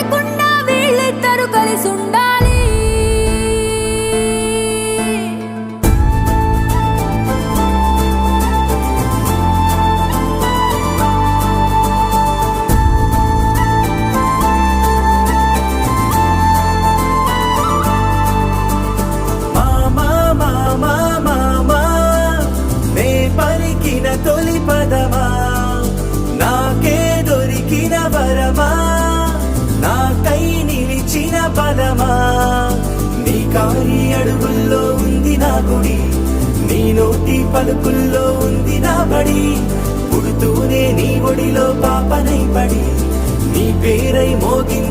లేకుండా వీళ్ళిద్దరు కలిసి ఉండాలి. తొలి పదమా నాకే దొరికిన వరమా, నాకై నిలిచిన బలమా, నీ కారి అడుగుల్లో ఉంది నా గుడి, నీ నోటి పలుకుల్లో ఉంది నా బడి, పుడుతూనే నీ ఒడిలో పాపనై పడి నీ పేరై మోగింది